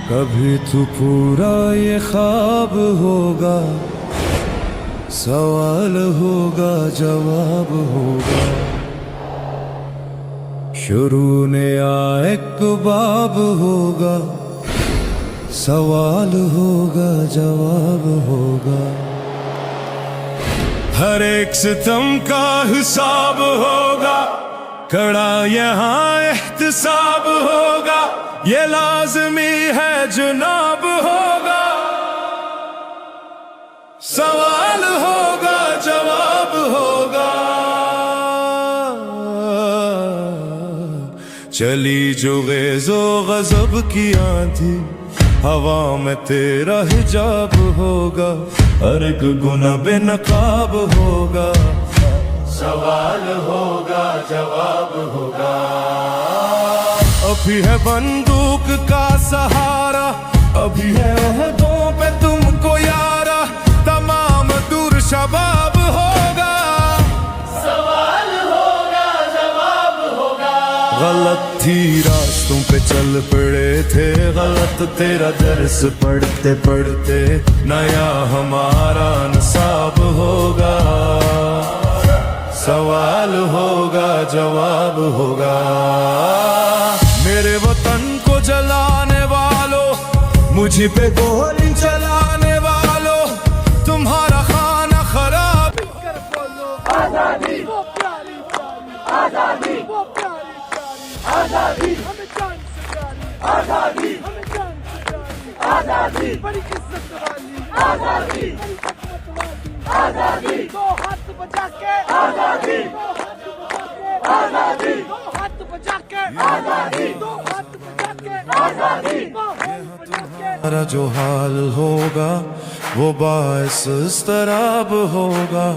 कभी तू पूरा ये ख्वाब होगा, सवाल होगा जवाब होगा, शुरू ने एक बाब होगा, सवाल होगा जवाब होगा, हर एक सितम का हिसाब होगा, कड़ा यहाँ एहतिसाब होगा, ये लाज़मी है जुनाब होगा, सवाल होगा जवाब होगा, चली जो ग़ैज़ो ग़ज़ब की आंधी, हवा में तेरा हिजाब होगा, हर एक गुनाह बेनकाब होगा, सवाल होगा जवाब होगा, अभी है बंदूक का सहारा, अभी है ओहदों पे तुमको यारा, तमाम दूर शबाब होगा, सवाल होगा जवाब होगा। गलत थी रास्तों पे चल पड़े थे, गलत तेरा दर्स पढ़ते पढ़ते, नया हमारा नसाब होगा, सवाल होगा जवाब होगा, मेरे वतन को जलाने वालों, मुझे पे गोली चलाने वालों, तुम्हारा खाना खराब। आजादी वो प्यारी प्यारी, आजादी वो प्यारी प्यारी, आजादी हमें जान से प्यारी, आजादी हमें जान से प्यारी, आजादी बड़ी किस्मत वाली, आजादी बड़ी किस्मत वाली, आजादी दो हाथ बजा के, आजादी दो हाथ बजा के, आजादी दो हाथ बजा के, आजादी दो हाथ बजा के, आजादी दो हाथ बजा के। हमारा जो हाल होगा वो बाइस इस्तराब होगा।